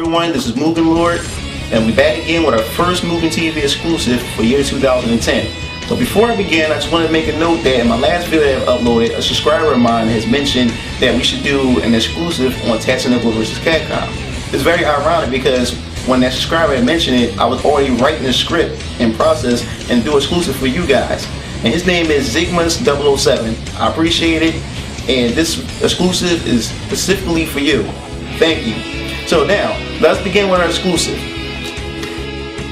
everyone, this is MugenLord, and we're back again with our first Mugen TV exclusive for year 2010. But before I begin, I just want to make a note that in my last video I've uploaded, a subscriber of mine has mentioned that we should do an exclusive on Tatsunoko vs. Capcom. It's very ironic because when that subscriber had mentioned it, I was already writing the script in process and do exclusive for you guys. And his name is Zigmas007. I appreciate it, and this exclusive is specifically for you. Thank you. So now, let's begin with our exclusive.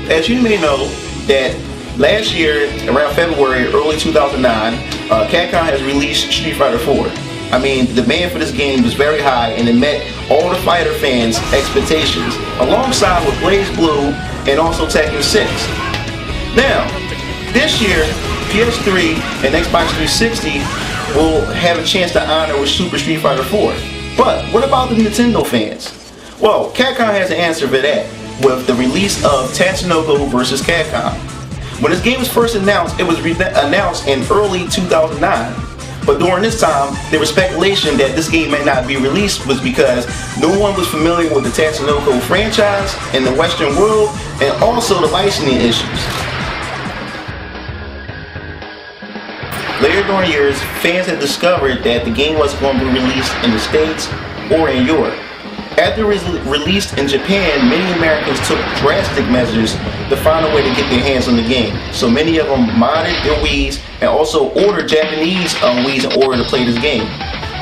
As you may know, that last year, around February, early 2009, Capcom has released Street Fighter 4. I mean, the demand for this game was very high and it met all the fighter fans' expectations, alongside with BlazBlue and also Tekken 6. Now, this year, PS3 and Xbox 360 will have a chance to honor with Super Street Fighter 4. But what about the Nintendo fans? Well, Capcom has an answer for that with the release of Tatsunoko vs. Capcom. When this game was first announced, it was announced in early 2009. But during this time, there was speculation that this game may not be released was because no one was familiar with the Tatsunoko franchise in the Western world, and also the licensing issues. Later during years, fans had discovered that the game wasn't going to be released in the States or in Europe. After it was released in Japan, many Americans took drastic measures to find a way to get their hands on the game. So many of them modded their Wiis and also ordered Japanese Wiis in order to play this game.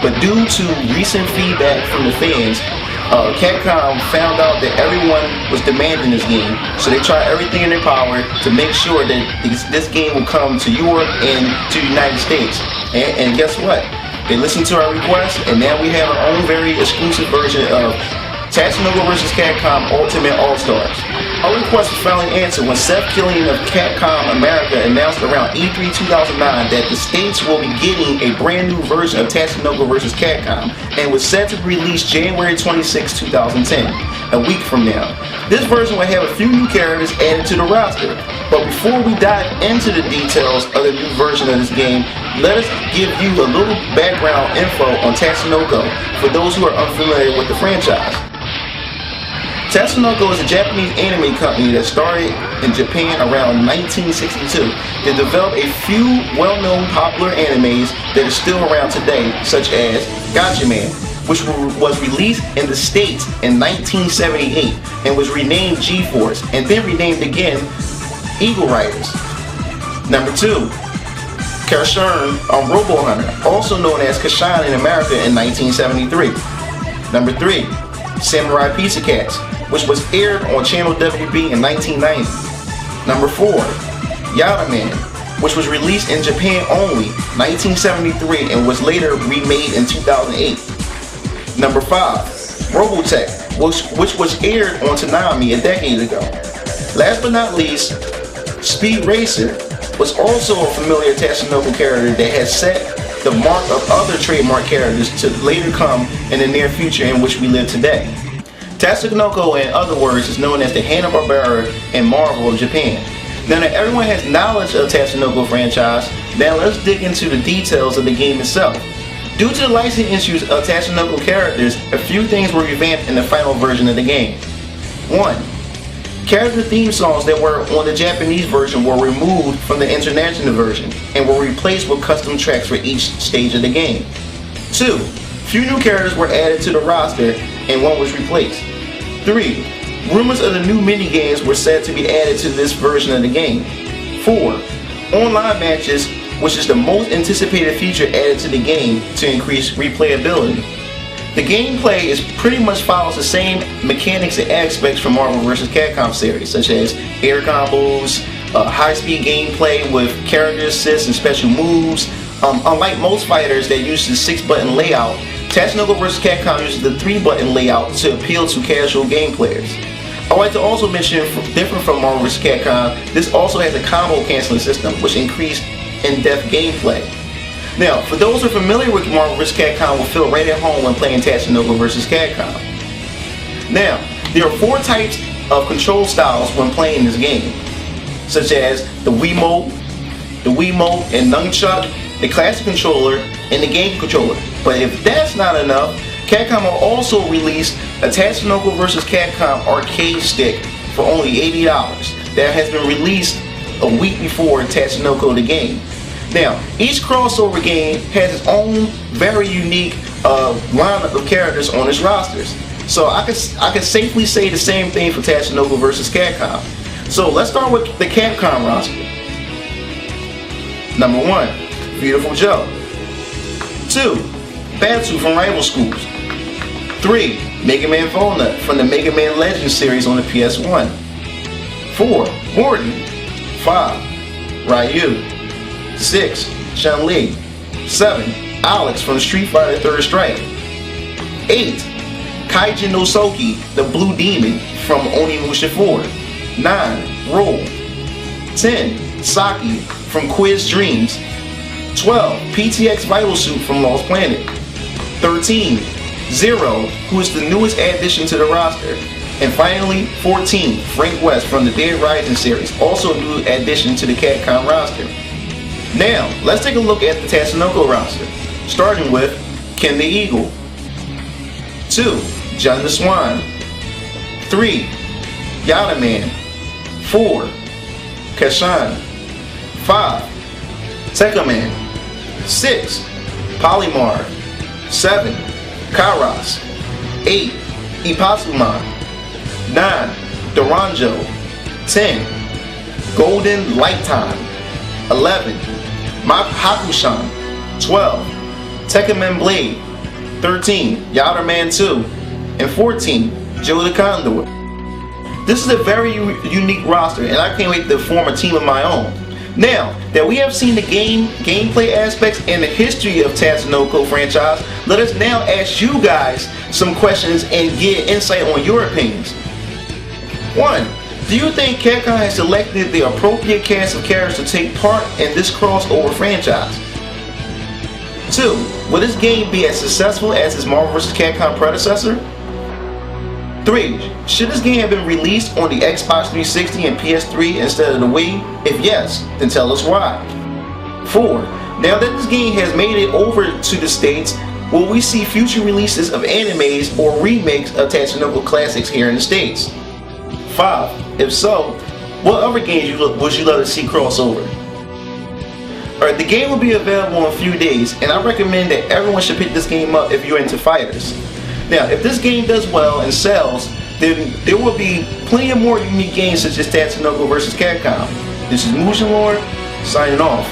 But due to recent feedback from the fans, Capcom found out that everyone was demanding this game, so they tried everything in their power to make sure that this game will come to Europe and to the United States. And guess what? They listened to our request, and now we have our own very exclusive version of Tatsunoko vs. Capcom Ultimate All-Stars. Our request was finally answered when Seth Killian of Capcom America announced around E3 2009 that the States will be getting a brand new version of Tatsunoko vs. Capcom, and was set to release January 26, 2010, a week from now. This version will have a few new characters added to the roster. But before we dive into the details of the new version of this game, let us give you a little background info on Tatsunoko for those who are unfamiliar with the franchise. Tatsunoko is a Japanese anime company that started in Japan around 1962. They developed a few well-known popular animes that are still around today, such as Gatchaman, which was released in the States in 1978 and was renamed G-Force and then renamed again Eagle Riders. Number 2, Kashan Robo Hunter, also known as Kashan in America in 1973. Number 3, Samurai Pizza Cats, which was aired on channel WB in 1990. Number 4, Yadaman, which was released in Japan only 1973 and was later remade in 2008. Number 5, Robotech, which was aired on Toonami a decade ago. Last but not least, Speed Racer was also a familiar Tatsunoko character that has set the mark of other trademark characters to later come in the near future in which we live today. Tatsunoko, in other words, is known as the Hanna-Barbera and Marvel of Japan. Now that everyone has knowledge of Tatsunoko franchise, now let's dig into the details of the game itself. Due to the licensing issues of Tatsunoko characters, a few things were revamped in the final version of the game. 1. Character theme songs that were on the Japanese version were removed from the international version and were replaced with custom tracks for each stage of the game. 2. Few new characters were added to the roster and one was replaced. 3. Rumors of the new minigames were said to be added to this version of the game. 4. Online matches, which is the most anticipated feature added to the game to increase replayability. The gameplay is pretty much follows the same mechanics and aspects from Marvel vs. Capcom series, such as air combos, high-speed gameplay with character assists and special moves. Unlike most fighters that use the 6-button layout, Tatsunoko vs. Capcom uses the 3-button layout to appeal to casual game players. I'd like to also mention, different from Marvel vs. Capcom, this also has a combo canceling system, which increased in-depth gameplay. Now, for those who are familiar with Marvel vs. Capcom will feel right at home when playing Tatsunoko vs. Capcom. Now, there are 4 types of control styles when playing this game, such as the Wiimote and Nunchuck, the classic controller, and the game controller. But if that's not enough, Capcom will also release a Tatsunoko vs. Capcom arcade stick for only $80 that has been released a week before Tatsunoko the game. Now, each crossover game has its own very unique lineup of characters on its rosters. So I could safely say the same thing for Tatsunoko vs. Capcom. So let's start with the Capcom roster. Number 1, Beautiful Joe. 2, Batsu from Rival Schools. 3, Mega Man Volnut from the Mega Man Legends series on the PS1. 4, Morton. 5, Ryu. 6, Chun-Li. 7, Alex from Street Fighter 3rd Strike. 8, Kaijin Nosoki, the Blue Demon from Onimusha 4. 9, Roll. 10, Saki from Quiz Dreams. 12, PTX Vital Suit from Lost Planet. 13, Zero, who is the newest addition to the roster. And finally, 14, Frank West from the Dead Rising series, also a new addition to the Capcom roster. Now, let's take a look at the Tatsunoko roster, starting with Ken the Eagle. 2, John the Swan. 3, Yada Man. 4, Kashan. 5, Tekka Man. 6, Polymar. 7, Kairos. 8, Ipasuman. 9, Duranjo. 10, Golden Lighttime. 11, Hakushan. 12, Tekkaman Blade. 13, Yatterman 2. And 14, Joe the Condor. This is a very unique roster, and I can't wait to form a team of my own. Now that we have seen the gameplay aspects and the history of Tatsunoko franchise, let us now ask you guys some questions and get insight on your opinions. 1. Do you think Capcom has selected the appropriate cast of characters to take part in this crossover franchise? 2. Will this game be as successful as its Marvel vs. Capcom predecessor? 3. Should this game have been released on the Xbox 360 and PS3 instead of the Wii? If yes, then tell us why. 4. Now that this game has made it over to the States, will we see future releases of animes or remakes of Tatsunoko classics here in the States? 5. If so, what other games would you love to see crossover? Alright, the game will be available in a few days, and I recommend that everyone should pick this game up if you're into fighters. Now, if this game does well and sells, then there will be plenty of more unique games such as Tatsunoko vs. Capcom. This is MugenLord, signing off.